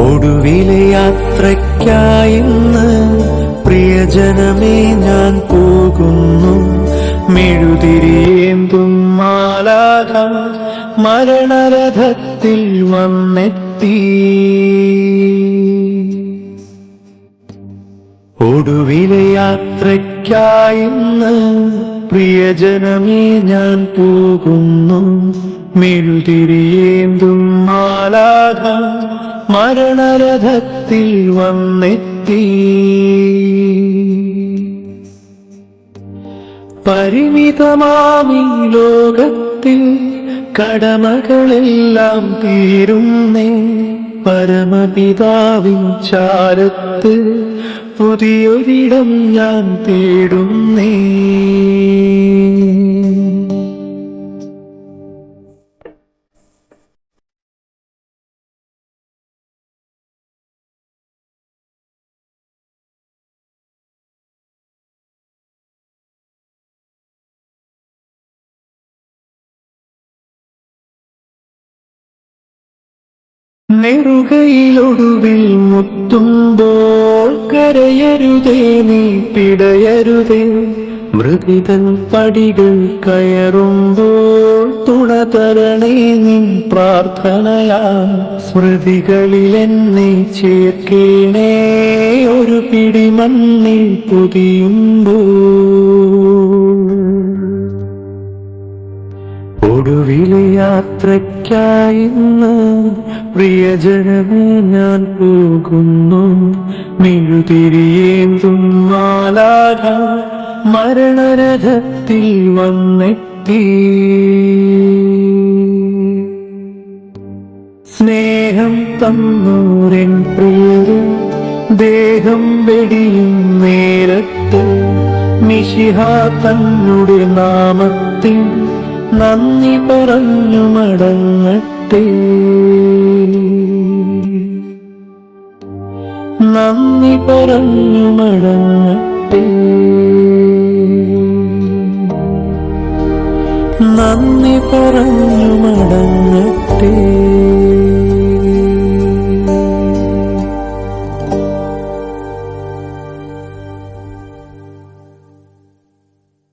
ഒടുവിലെ യാത്രയ്ക്കായിന്ന് പ്രിയജനമേ ഞാൻ പോകുന്നു. മെഴുതിരിയേന്തും മാലാഖ മരണരഥത്തിൽ വന്നെത്തി. ഒടുവിലെ യാത്രയ്ക്കായിന്ന് പ്രിയജനമേ ഞാൻ പോകുന്നു. മെഴുതിരിയേന്തും മാലാഖ മരണരഥത്തിൽ വന്നെത്തി. പരിമിതമാമീ ലോകത്തിൽ കടമകളെല്ലാം തീരുന്നേ. പരമപിതാവിൻ ചാരത്ത് പുതിയൊരിടം ഞാൻ തേടുന്നേ. നെറുകയിലൊടുവിൽ മുത്തുമ്പോൾ കരയരുതേ, നീ പിടയരുതേ. മൃതിതൻ പടികൾ കയറുമ്പോൾ തുണ തരണേ നിൻ പ്രാർത്ഥനയാ. സ്മൃതികളിലെന്നെ ചേർക്കേണേ ഒരു പിടി മണ്ണിൽ പൊതിയുമ്പോൾ. ഒടുവിലെ യാത്രയ്ക്കായിന്ന് പ്രിയജനമേ ഞാൻ പോകുന്നു. മെഴുതിരിയേന്തും മാലാഖ മരണരഥത്തിൽ വന്നെത്തി. സ്നേഹം തന്നോരൻ പ്രിയരെ ദേഹം വെടിയും നേരത്ത് മിശിഹാ തന്നുടെ നാമത്തിൽ നന്ദി പറഞ്ഞു മടങ്ങട്ടെ. നന്ദി പറഞ്ഞു മടങ്ങട്ടെ. നന്ദി പറഞ്ഞു മടങ്ങട്ടെ.